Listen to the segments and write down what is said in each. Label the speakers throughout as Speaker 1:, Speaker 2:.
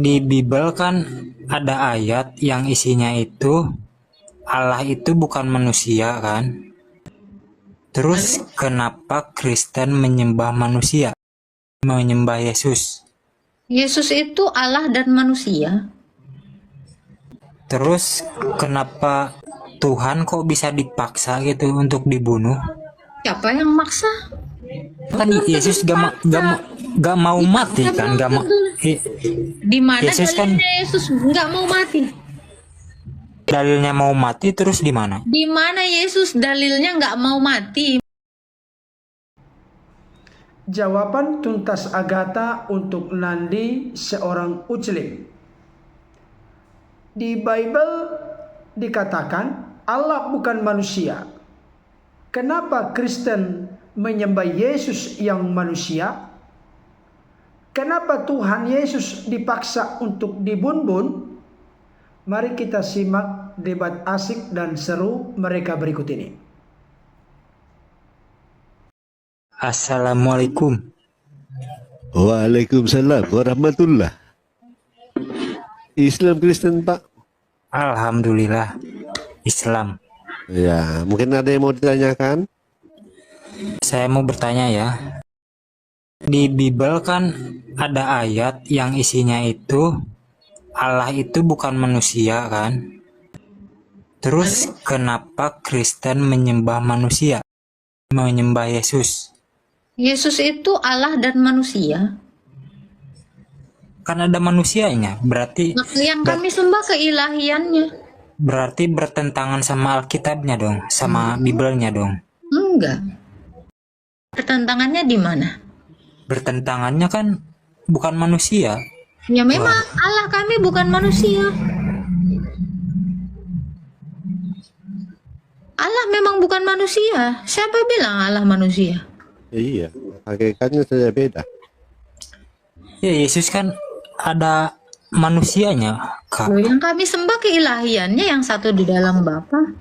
Speaker 1: Di Bible kan ada ayat yang isinya itu Allah itu bukan manusia kan? Terus kenapa Kristen menyembah manusia? Menyembah Yesus.
Speaker 2: Yesus itu Allah dan manusia.
Speaker 1: Terus kenapa Tuhan kok bisa dipaksa gitu untuk dibunuh?
Speaker 2: Siapa yang maksa?
Speaker 1: Kan Yesus gak mau mati kan?
Speaker 2: Di mana
Speaker 1: Yesus kan
Speaker 2: dalilnya Yesus nggak mau mati?
Speaker 1: dalilnya mau mati, terus di mana?
Speaker 2: Di mana Yesus dalilnya nggak mau mati?
Speaker 3: Jawaban tuntas Agatha untuk Nandi seorang Muslim. Di Bible dikatakan Allah bukan manusia. Kenapa Kristen menyembah Yesus yang manusia? Kenapa Tuhan Yesus dipaksa untuk dibun-bun? Mari kita simak debat asik dan seru mereka berikut ini.
Speaker 1: Assalamualaikum.
Speaker 4: Waalaikumsalam warahmatullah. Islam Kristen Pak?
Speaker 1: Alhamdulillah Islam.
Speaker 4: Ya, mungkin ada yang mau ditanyakan?
Speaker 1: Saya mau bertanya ya. Di Bible kan ada ayat yang isinya itu Allah itu bukan manusia kan? Terus kenapa Kristen menyembah manusia? Menyembah Yesus.
Speaker 2: Yesus itu Allah dan manusia.
Speaker 1: Kan ada manusianya, berarti
Speaker 2: Yang kami sembah keilahiannya.
Speaker 1: berarti bertentangan sama Alkitabnya dong, sama Biblenya dong.
Speaker 2: Enggak. Pertentangannya di mana?
Speaker 1: Bertentangannya kan bukan manusia.
Speaker 2: Ya memang Allah kami bukan manusia. Allah memang bukan manusia. Siapa bilang Allah manusia?
Speaker 4: Iya, hakikatnya saja beda.
Speaker 1: Ya Yesus kan ada manusianya, Kak.
Speaker 2: Loh, yang kami sembah keilahiannya yang satu di dalam Bapa.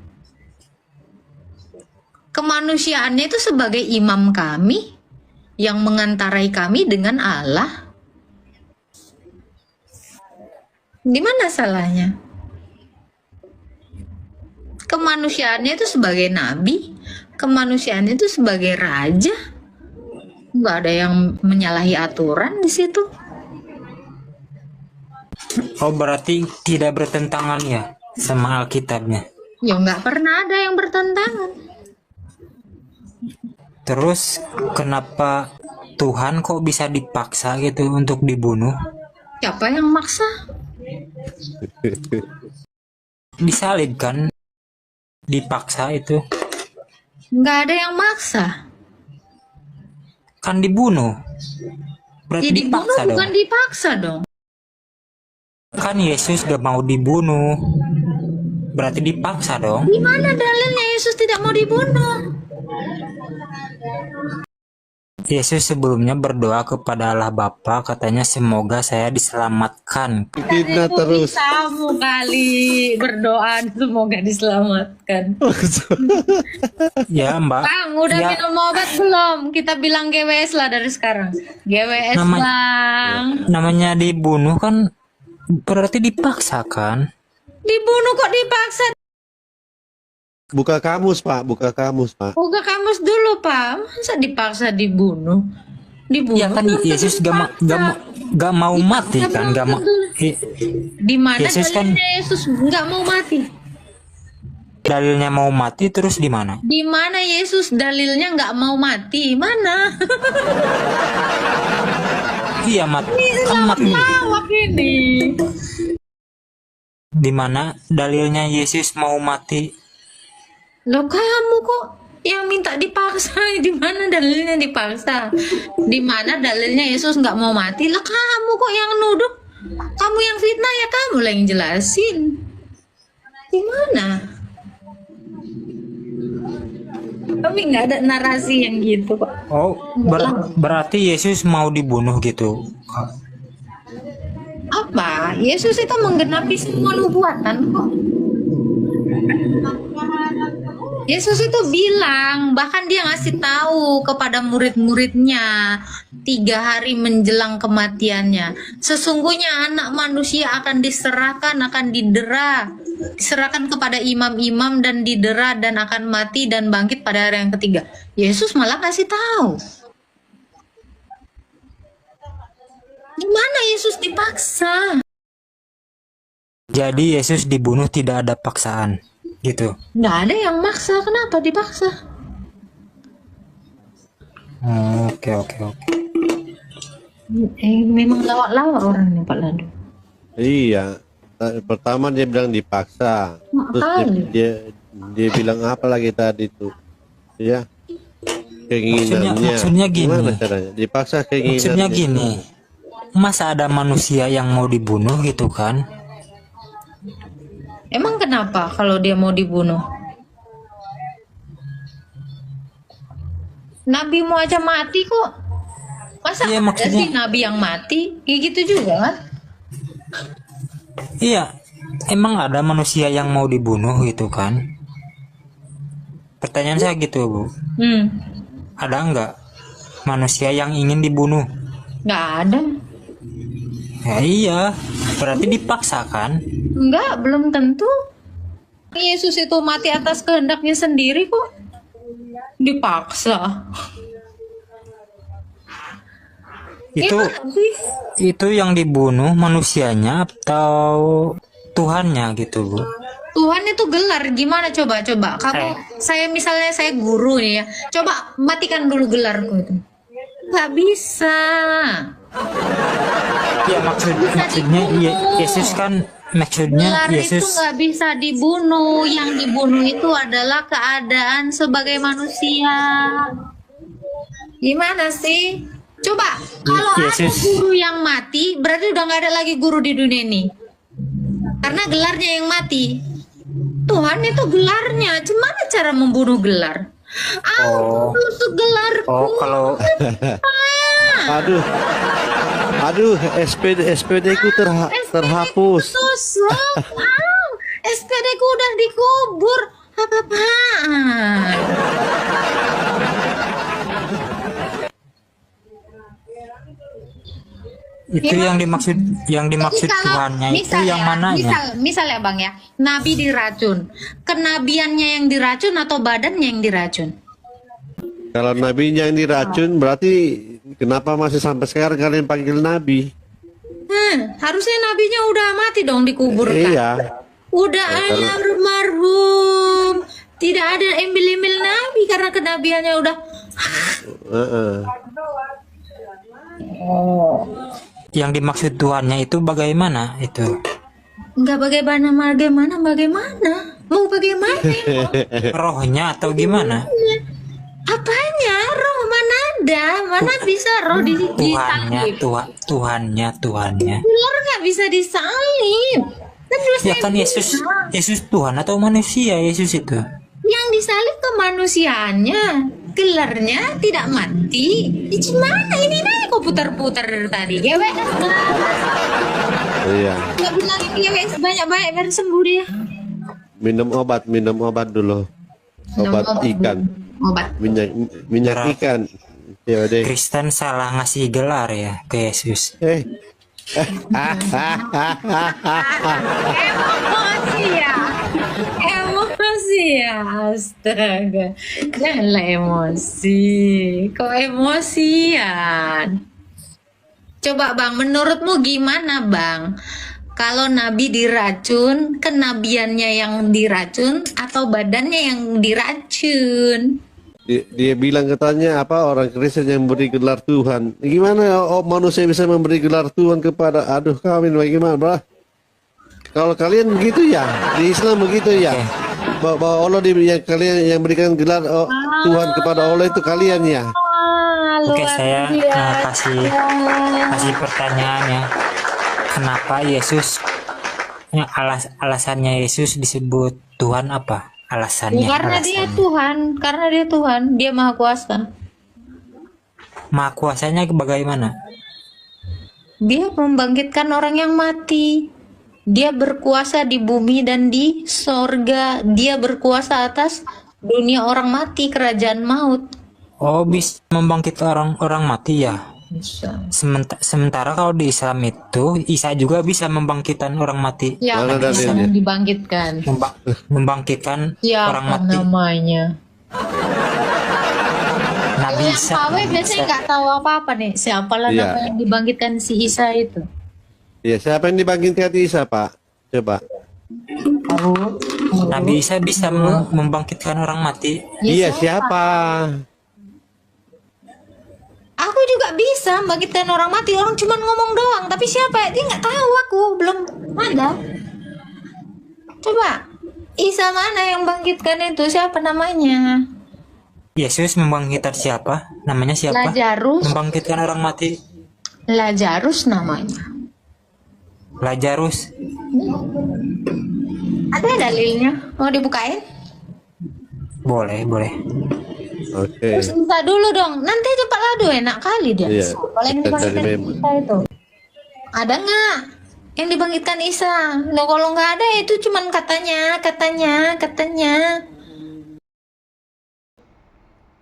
Speaker 2: Kemanusiaannya itu sebagai imam kami yang mengantarai kami dengan Allah. Di mana salahnya? Kemanusiaannya itu sebagai nabi, kemanusiaannya itu sebagai raja. Nggak ada yang menyalahi aturan di situ.
Speaker 1: Oh, berarti tidak bertentangan ya sama Alkitabnya.
Speaker 2: Ya nggak pernah ada yang bertentangan.
Speaker 1: Terus kenapa Tuhan kok bisa dipaksa gitu untuk dibunuh?
Speaker 2: Siapa yang maksa?
Speaker 1: Disalib kan? Dipaksa itu.
Speaker 2: Nggak ada yang maksa.
Speaker 1: Kan dibunuh. Berarti
Speaker 2: Ya dibunuh
Speaker 1: dipaksa dong.
Speaker 2: bukan dipaksa dong.
Speaker 1: Kan Yesus gak mau dibunuh. Berarti dipaksa dong.
Speaker 2: Di mana dalilnya Yesus tidak mau dibunuh?
Speaker 1: Yesus sebelumnya berdoa kepada Allah Bapa, katanya semoga saya diselamatkan.
Speaker 4: Fitnah terus.
Speaker 2: Kamu kali berdoa semoga diselamatkan.
Speaker 1: Ya Mbak.
Speaker 2: Bang, udah
Speaker 1: Ya,
Speaker 2: minum obat belum? Kita bilang GWS lah dari sekarang. GWS Bang.
Speaker 1: namanya dibunuh kan berarti dipaksa kan?
Speaker 2: Dibunuh kok dipaksa?
Speaker 4: Buka kamus Pak, buka kamus Pak.
Speaker 2: Buka kamus dulu Pak. Masa dipaksa dibunuh? Dibunuh.
Speaker 1: Ya kan Yesus gak mau mati kan?
Speaker 2: Di mana
Speaker 1: Yesus kan
Speaker 2: dalilnya Yesus nggak mau mati?
Speaker 1: dalilnya mau mati, terus di mana?
Speaker 2: Di mana Yesus dalilnya nggak mau mati? Mana?
Speaker 1: Iya mati.
Speaker 2: Jawab ini.
Speaker 1: Di mana dalilnya Yesus mau mati?
Speaker 2: Loh kamu kok yang minta dipaksa? Di mana dalilnya dipaksa? Di mana dalilnya Yesus nggak mau mati? Lah kamu kok yang nuduh? Kamu yang fitnah ya kamu lah yang jelasin. Di mana? Tapi nggak ada narasi yang gitu kok.
Speaker 1: Oh, berarti Yesus mau dibunuh gitu.
Speaker 2: Apa? Yesus itu menggenapi semua nubuatan kok. Yesus itu bilang, bahkan dia ngasih tahu kepada murid-muridnya, 3 hari menjelang kematiannya. Sesungguhnya anak manusia akan diserahkan, akan didera, diserahkan kepada imam-imam dan didera dan akan mati dan bangkit pada hari yang ketiga. Yesus malah kasih tahu. Gimana Yesus dipaksa?
Speaker 1: Jadi Yesus dibunuh tidak ada paksaan, gitu.
Speaker 2: Nggak ada yang maksa, kenapa dipaksa?
Speaker 1: Oke.
Speaker 2: Memang lawak-lawak orang ini Pak Lando.
Speaker 4: Iya. Pertama dia bilang dipaksa. Terus dia bilang apa lagi tadi tuh? Ya. Keinginannya.
Speaker 1: Maksudnya gini.
Speaker 4: Gimana caranya? Dipaksa keinginannya.
Speaker 1: Maksudnya gini. Masa ada manusia yang mau dibunuh gitu kan?
Speaker 2: Emang kenapa kalau dia mau dibunuh? Nabi mau aja mati kok. Masa
Speaker 1: Iya,
Speaker 2: ada
Speaker 1: maksudnya-
Speaker 2: sih nabi yang mati? Kayak gitu juga kan?
Speaker 1: Iya. Emang ada manusia yang mau dibunuh gitu kan? Pertanyaan saya gitu, Bu. Ada nggak manusia yang ingin dibunuh?
Speaker 2: Nggak ada.
Speaker 1: Ya iya, berarti dipaksa kan?
Speaker 2: Enggak, belum tentu. Yesus itu mati atas kehendaknya sendiri kok. Dipaksa.
Speaker 1: Itu
Speaker 2: Gimana sih?
Speaker 1: itu yang dibunuh manusianya atau Tuhannya gitu, Bu?
Speaker 2: Tuhan itu gelar, gimana coba kamu saya misalnya saya guru nih ya, coba matikan dulu gelarku itu, nggak bisa.
Speaker 1: Ya maksudnya Yesus kan maksudnya
Speaker 2: Gelar itu
Speaker 1: Yesus
Speaker 2: nggak bisa dibunuh, yang dibunuh itu adalah keadaan sebagai manusia. Gimana sih? Coba kalau ada
Speaker 1: Yesus.
Speaker 2: guru yang mati, berarti udah nggak ada lagi guru di dunia ini, karena gelarnya yang mati. Tuhan itu gelarnya, gimana cara membunuh gelar? Tusuk gelarku.
Speaker 1: Oh, kalau
Speaker 4: Aduh, SPD ku terhapus.
Speaker 2: Tusuk. SPD ku udah dikubur. Apa-apaan?
Speaker 1: itu yang dimaksud
Speaker 2: Jadi kalau
Speaker 1: Tuhannya itu
Speaker 2: misalnya-
Speaker 1: yang mananya?
Speaker 2: Misal ya Bang ya, Nabi diracun. Kenabiannya yang diracun atau badannya yang diracun?
Speaker 4: Kalau nabinya yang diracun, berarti kenapa masih sampai sekarang kalian panggil nabi?
Speaker 2: Harusnya nabinya udah mati dong, dikuburkan.
Speaker 4: Iya.
Speaker 2: Udah almarhum. Tidak ada embel-embel nabi karena kenabiannya udah.
Speaker 4: Heeh.
Speaker 1: Yang dimaksud Tuhannya itu bagaimana itu?
Speaker 2: Enggak bagaimana. Mau bagaimana?
Speaker 1: Rohnya atau gimana?
Speaker 2: Apanya? Roh mana ada? Mana bisa roh
Speaker 1: Tuhannya,
Speaker 2: disalib?
Speaker 1: Tuhannya.
Speaker 2: Gelar nggak bisa disalib. Terus
Speaker 1: Ya kan Yesus Tuhan atau manusia Yesus itu?
Speaker 2: yang disalib kemanusiaannya, gelarnya tidak mati. Gimana ini kok putar-putar dari tadi? Gewek.
Speaker 4: Iya.
Speaker 2: Nggak bilang gewek sebanyak-banyak biar sembuh dia.
Speaker 4: Minum obat dulu. Obat ikan.
Speaker 2: Obat.
Speaker 4: Minyak ikan. Ya deh.
Speaker 1: Kristen salah ngasih gelar ya ke Yesus.
Speaker 2: Emosi ya, astaga, janganlah emosi, kok emosian. Coba Bang, menurutmu gimana Bang, kalau Nabi diracun, kenabiannya yang diracun atau badannya yang diracun?
Speaker 4: Dia bilang katanya apa orang Kristen yang memberi gelar Tuhan. Gimana manusia bisa memberi gelar Tuhan kepada kawin bagaimana, bro? Kalau kalian begitu ya, di Islam begitu ya. Bahwa Allah kalian yang berikan gelar Tuhan kepada Allah itu kalian ya.
Speaker 1: Oke, saya kasih pertanyaan ya. Kenapa Yesus alasannya Yesus disebut Tuhan apa? Alasannya?
Speaker 2: Karena dia Tuhan, dia maha kuasa.
Speaker 1: Maha kuasanya bagaimana?
Speaker 2: Dia membangkitkan orang yang mati. Dia berkuasa di bumi dan di sorga. Dia berkuasa atas dunia orang mati, kerajaan maut.
Speaker 1: Oh, bisa membangkit orang mati ya?
Speaker 2: Bisa.
Speaker 1: Sementara kalau di Islam itu Isa juga bisa membangkitkan orang mati.
Speaker 2: Ya,
Speaker 4: Mana
Speaker 2: bisa
Speaker 4: dalilnya?
Speaker 2: dibangkitkan.
Speaker 1: Membangkitkan orang
Speaker 2: Siapa
Speaker 1: mati.
Speaker 2: namanya?
Speaker 1: Nabi
Speaker 2: Yang
Speaker 1: Isa.
Speaker 2: KW biasanya nggak tahu apa-apa nih. Siapa lah
Speaker 4: Iya.
Speaker 2: nama yang dibangkitkan si Isa itu?
Speaker 4: Ya, siapa yang dibangkitkan Isa, Pak? Coba.
Speaker 1: Nabi Isa bisa membangkitkan orang mati.
Speaker 4: Iya, siapa?
Speaker 2: Aku juga bisa membangkitkan orang mati. Orang cuma ngomong doang. Tapi siapa? Dia nggak tahu aku. Belum ada. Coba. Isa mana yang bangkitkan itu? Siapa namanya?
Speaker 1: Yesus membangkitkan siapa? Namanya siapa?
Speaker 2: Lazarus.
Speaker 1: Membangkitkan orang mati.
Speaker 2: Lazarus namanya.
Speaker 1: Lazarus.
Speaker 2: Ada dalilnya? Mau dibukain?
Speaker 1: Boleh, boleh.
Speaker 4: Oke.
Speaker 2: Terus minta dulu dong. Nanti cepat ladu enak kali dia.
Speaker 4: Iya,
Speaker 2: Kalau yang
Speaker 4: kita cari
Speaker 2: dibangkitkan
Speaker 4: memang.
Speaker 2: Isa itu. Ada nggak yang dibangkitkan Isa? Loh, kalau nggak ada itu cuman katanya.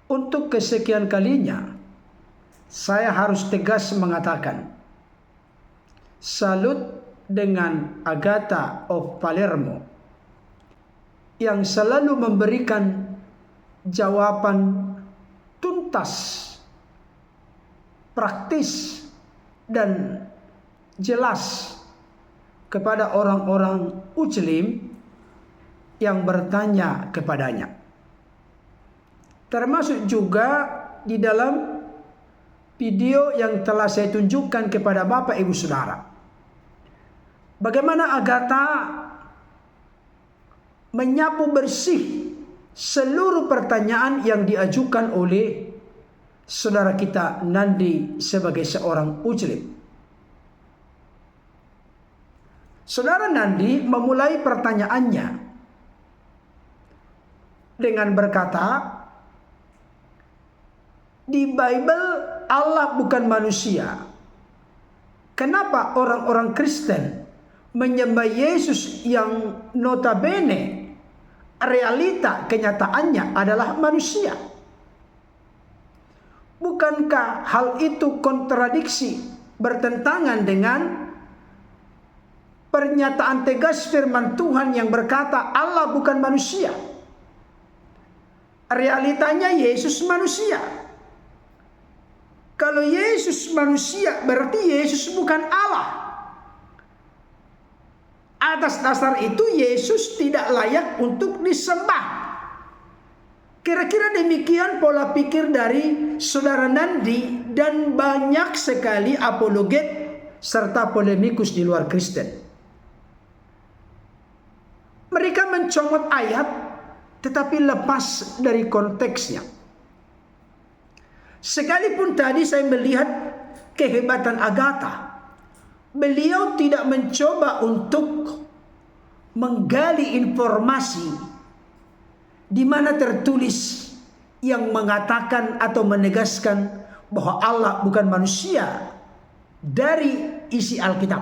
Speaker 3: Untuk kesekian kalinya, saya harus tegas mengatakan, salut dengan Agatha of Palermo yang selalu memberikan jawaban tuntas, praktis, dan jelas kepada orang-orang Muslim yang bertanya kepadanya. Termasuk juga di dalam video yang telah saya tunjukkan kepada Bapak Ibu Saudara. Bagaimana Agatha menyapu bersih seluruh pertanyaan yang diajukan oleh saudara kita Nandi sebagai seorang Muslim. Saudara Nandi memulai pertanyaannya dengan berkata, di Bible Allah bukan manusia. Kenapa orang-orang Kristen menyembah Yesus yang notabene realita kenyataannya adalah manusia? Bukankah hal itu kontradiksi, bertentangan dengan pernyataan tegas firman Tuhan yang berkata Allah bukan manusia? Realitanya Yesus manusia. Kalau Yesus manusia, berarti Yesus bukan Allah. Atas dasar itu Yesus tidak layak untuk disembah. Kira-kira demikian pola pikir dari saudara Nandi dan banyak sekali apologet serta polemikus di luar Kristen. Mereka mencomot ayat tetapi lepas dari konteksnya. Sekalipun tadi saya melihat kehebatan Agatha, beliau tidak mencoba untuk menggali informasi di mana tertulis yang mengatakan atau menegaskan bahwa Allah bukan manusia dari isi Alkitab.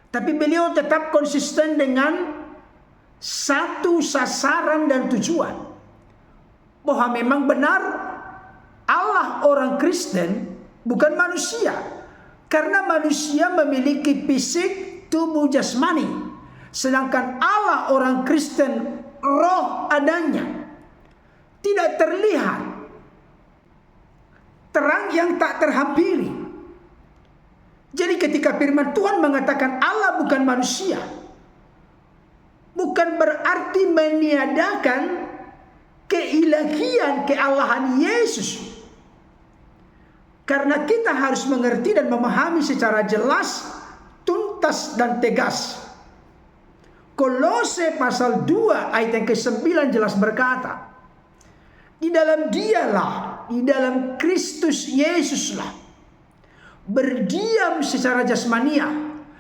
Speaker 3: Tapi beliau tetap konsisten dengan satu sasaran dan tujuan, bahwa memang benar Allah orang Kristen bukan manusia, karena manusia memiliki fisik tubuh jasmani, sedangkan Allah orang Kristen roh adanya, tidak terlihat, terang yang tak terhampiri. Jadi ketika firman Tuhan mengatakan Allah bukan manusia, bukan berarti meniadakan keilahian, keallahan Yesus. Karena kita harus mengerti dan memahami secara jelas, tuntas dan tegas. Kolose pasal 2 ayat yang ke-9 jelas berkata, di dalam dialah, di dalam Kristus Yesuslah, berdiam secara jasmania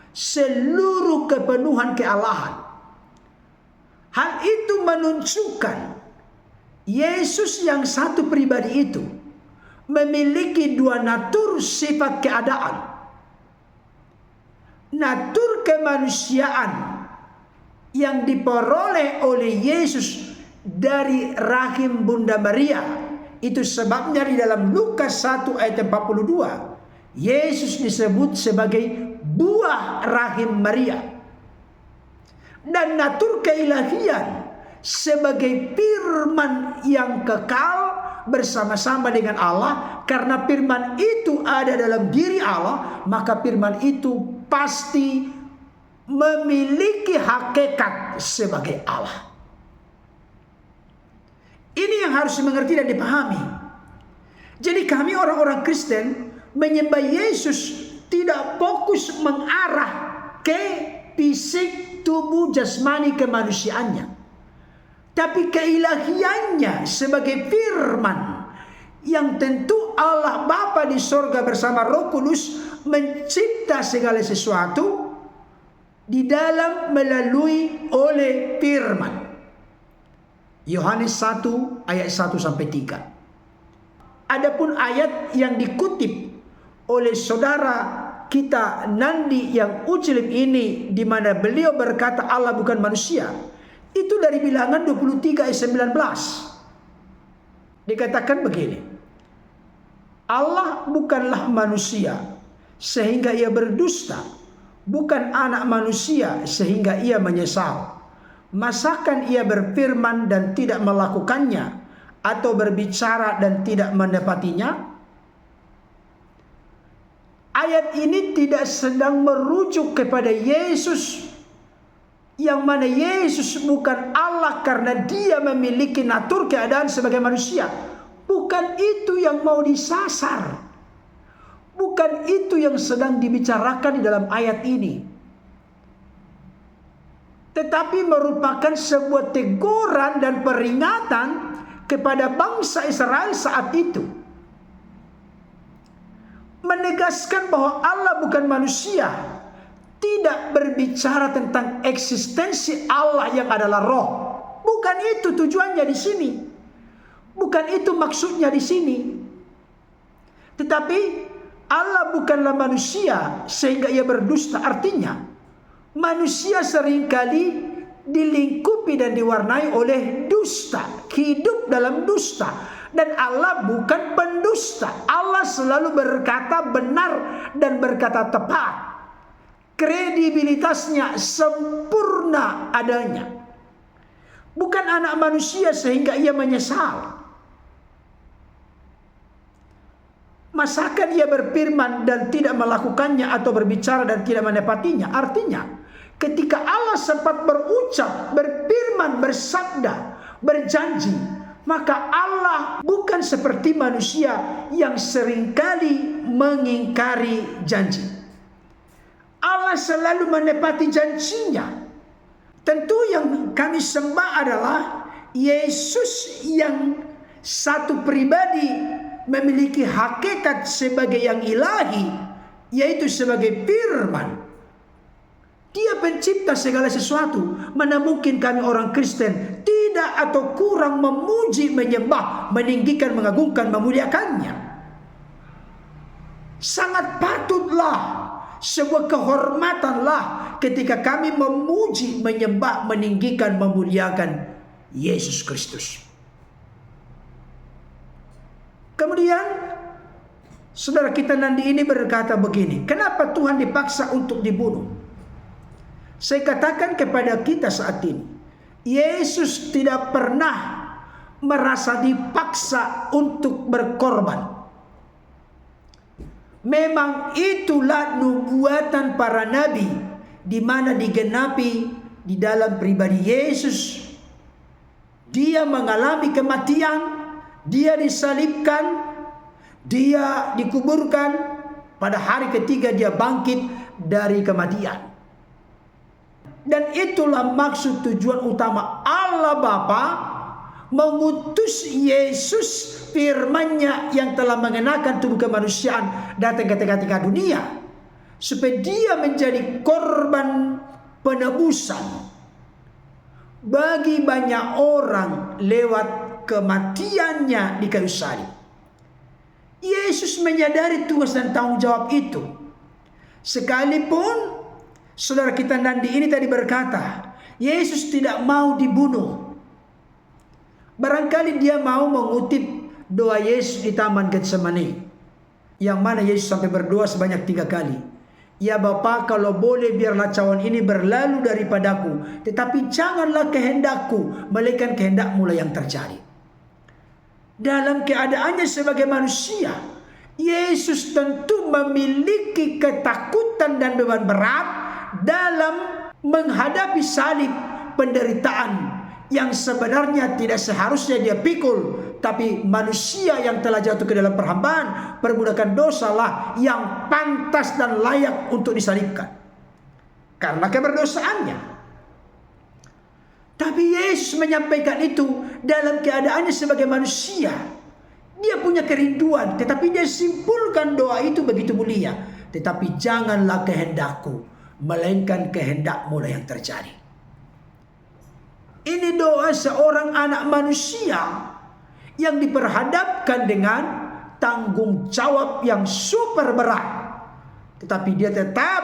Speaker 3: seluruh kepenuhan keallahan. Hal itu menunjukkan Yesus yang satu pribadi itu memiliki dua natur sifat keadaan. Natur kemanusiaan yang diperoleh oleh Yesus dari rahim Bunda Maria Itu sebabnya di dalam Lukas 1 ayat 42, Yesus disebut sebagai buah rahim Maria. Dan natur keilahian sebagai firman yang kekal bersama-sama dengan Allah. Karena firman itu ada dalam diri Allah, maka firman itu pasti memiliki hakikat sebagai Allah. Ini yang harus dimengerti dan dipahami. Jadi kami orang-orang Kristen menyembah Yesus tidak fokus mengarah ke fisik tubuh jasmani kemanusiaannya, tapi keilahiannya sebagai firman yang tentu Allah Bapa di sorga bersama Roh Kudus mencipta segala sesuatu di dalam melalui oleh firman. Yohanes 1 ayat 1 sampai 3. Adapun ayat yang dikutip oleh saudara kita Nandi yang Ucilip ini, di mana beliau berkata Allah bukan manusia, itu dari Bilangan 23 ayat 19. Dikatakan begini, Allah bukanlah manusia sehingga ia berdusta, bukan anak manusia sehingga ia menyesal. Masakan ia berfirman dan tidak melakukannya, atau berbicara dan tidak mendapatinya? Ayat ini tidak sedang merujuk kepada Yesus, yang mana Yesus bukan Allah karena dia memiliki natur keadaan sebagai manusia. Bukan itu yang mau disasar. Bukan itu yang sedang dibicarakan di dalam ayat ini. Tetapi merupakan sebuah teguran dan peringatan kepada bangsa Israel saat itu. Menegaskan bahwa Allah bukan manusia, tidak berbicara tentang eksistensi Allah yang adalah roh. Bukan itu tujuannya di sini. Bukan itu maksudnya di sini. Tetapi Allah bukanlah manusia sehingga ia berdusta. Artinya manusia seringkali dilingkupi dan diwarnai oleh dusta, hidup dalam dusta. Dan Allah bukan pendusta. Allah selalu berkata benar dan berkata tepat. Kredibilitasnya sempurna adanya. Bukan anak manusia sehingga ia menyesal. Masakan ia berfirman dan tidak melakukannya, atau berbicara dan tidak menepatinya? Artinya, ketika Allah sempat berucap, berfirman, bersabda, berjanji, maka Allah bukan seperti manusia yang seringkali mengingkari janji. Allah selalu menepati janjinya. Tentu yang kami sembah adalah Yesus yang satu pribadi memiliki hakikat sebagai yang ilahi, yaitu sebagai firman. Dia pencipta segala sesuatu. Mana mungkin kami orang Kristen tidak atau kurang memuji, menyembah, meninggikan, mengagungkan, memuliakannya. Sangat patutlah, sebuah kehormatanlah ketika kami memuji, menyembah, meninggikan, memuliakan Yesus Kristus. Kemudian saudara kita Nandi ini berkata begini, kenapa Tuhan dipaksa untuk dibunuh? Saya katakan kepada kita saat ini, Yesus tidak pernah merasa dipaksa untuk berkorban. Memang itulah nubuatan para nabi, di mana digenapi di dalam pribadi Yesus. Dia mengalami kematian, dia disalibkan, dia dikuburkan, pada hari ketiga dia bangkit dari kematian. Dan itulah maksud tujuan utama Allah Bapa mengutus Yesus, firman-Nya yang telah mengenakan tubuh kemanusiaan, datang ke tengah-tengah dunia, supaya dia menjadi korban penebusan bagi banyak orang lewat kematiannya di kayu salib. Yesus menyadari tugas dan tanggung jawab itu. Sekalipun saudara kita Nandi ini tadi berkata, Yesus tidak mau dibunuh. Barangkali dia mau mengutip doa Yesus di Taman Getsemani, yang mana Yesus sampai berdoa sebanyak 3 kali. Ya Bapa, kalau boleh biarlah cawan ini berlalu daripadaku, tetapi janganlah kehendakku, melainkan kehendak-Mu lah yang terjadi. Dalam keadaannya sebagai manusia, Yesus tentu memiliki ketakutan dan beban berat dalam menghadapi salib, penderitaan yang sebenarnya tidak seharusnya dia pikul, tapi manusia yang telah jatuh ke dalam perhambaan, perbudakan dosa lah yang pantas dan layak untuk disalibkan karena keberdosaannya. Tapi Yesus menyampaikan itu dalam keadaannya sebagai manusia. Dia punya kerinduan, tetapi dia simpulkan doa itu begitu mulia. Tetapi janganlah kehendakku, melainkan kehendak-Mu lah yang terjadi. Ini doa seorang anak manusia yang diperhadapkan dengan tanggung jawab yang super berat. Tetapi dia tetap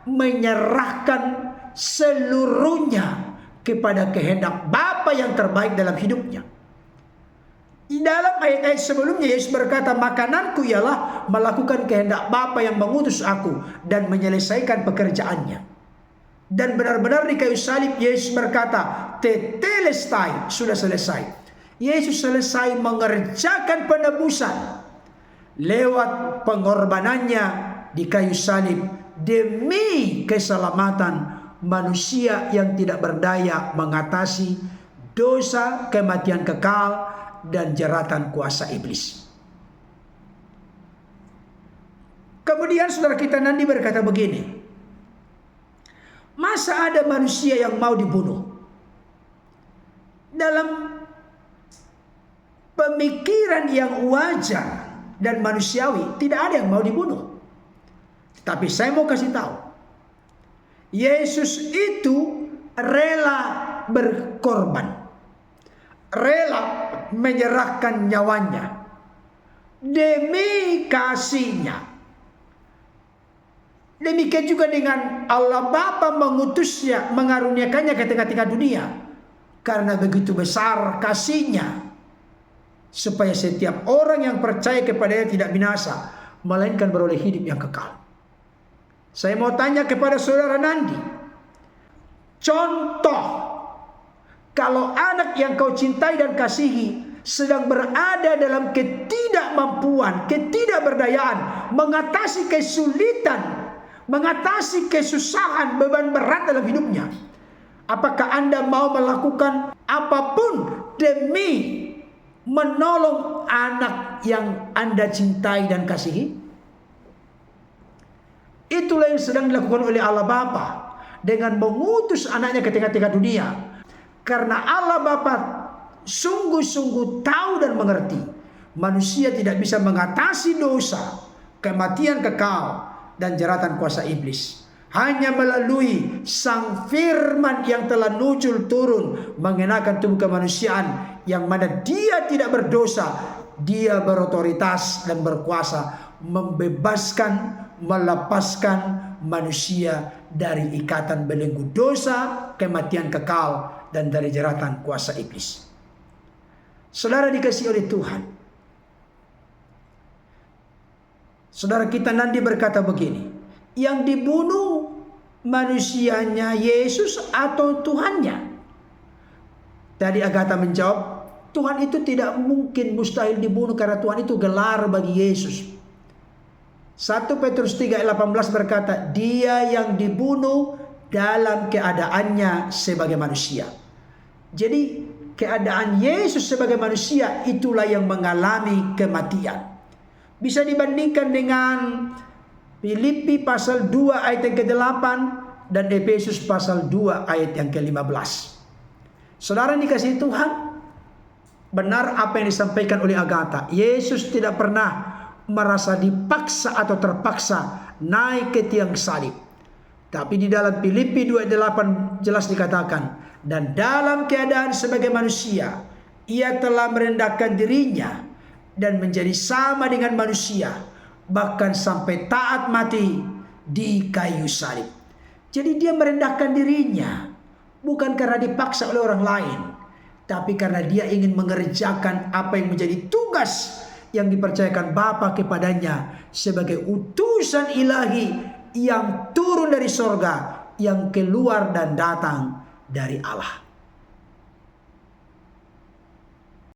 Speaker 3: menyerahkan seluruhnya kepada kehendak Bapa yang terbaik dalam hidupnya. Di dalam ayat-ayat sebelumnya Yesus berkata, makananku ialah melakukan kehendak Bapa yang mengutus aku dan menyelesaikan pekerjaannya. Dan benar-benar di kayu salib Yesus berkata, tetelestai, sudah selesai. Yesus selesai mengerjakan penebusan lewat pengorbanannya di kayu salib demi keselamatan manusia yang tidak berdaya mengatasi dosa, kematian kekal, dan jeratan kuasa iblis. Kemudian saudara kita Nandi berkata begini, masa ada manusia yang mau dibunuh? Dalam pemikiran yang wajar dan manusiawi, tidak ada yang mau dibunuh. Tapi saya mau kasih tahu, Yesus itu rela berkorban, rela menyerahkan nyawanya demi kasihnya. Demikian juga dengan Allah Bapa mengutusnya, mengaruniakannya ke tengah-tengah dunia. Karena begitu besar kasihnya, supaya setiap orang yang percaya kepadanya tidak binasa, melainkan beroleh hidup yang kekal. Saya mau tanya kepada saudara Nandi, contoh, kalau anak yang kau cintai dan kasihi sedang berada dalam ketidakmampuan, ketidakberdayaan, mengatasi kesulitan, mengatasi kesusahan, beban berat dalam hidupnya, apakah Anda mau melakukan apapun demi menolong anak yang Anda cintai dan kasihi? Itulah yang sedang dilakukan oleh Allah Bapa dengan mengutus anaknya ke tengah-tengah dunia. Karena Allah Bapa sungguh-sungguh tahu dan mengerti manusia tidak bisa mengatasi dosa, kematian kekal, dan jeratan kuasa iblis hanya melalui Sang Firman yang telah nuzul turun mengenakan tubuh kemanusiaan, yang mana Dia tidak berdosa, Dia berotoritas dan berkuasa membebaskan, melepaskan manusia dari ikatan belenggu dosa, kematian kekal, dan dari jeratan kuasa iblis. Saudara dikasihi oleh Tuhan, saudara kita Nandi berkata begini, yang dibunuh manusianya Yesus atau Tuhannya? Tadi Agatha menjawab, Tuhan itu tidak mungkin, mustahil dibunuh karena Tuhan itu gelar bagi Yesus. 1 Petrus 3:18 berkata, dia yang dibunuh dalam keadaannya sebagai manusia. Jadi keadaan Yesus sebagai manusia itulah yang mengalami kematian. Bisa dibandingkan dengan Filipi pasal 2 ayat yang ke-8 dan Efesus pasal 2 ayat yang ke-15. Saudara dikasihi Tuhan, benar apa yang disampaikan oleh Agatha. Yesus tidak pernah merasa dipaksa atau terpaksa naik ke tiang salib. Tapi di dalam Filipi 2:8 jelas dikatakan, dan dalam keadaan sebagai manusia, ia telah merendahkan dirinya dan menjadi sama dengan manusia, bahkan sampai taat mati di kayu salib. Jadi dia merendahkan dirinya bukan karena dipaksa oleh orang lain, tapi karena dia ingin mengerjakan apa yang menjadi tugas yang dipercayakan Bapa kepadanya sebagai utusan ilahi yang turun dari sorga, yang keluar dan datang dari Allah.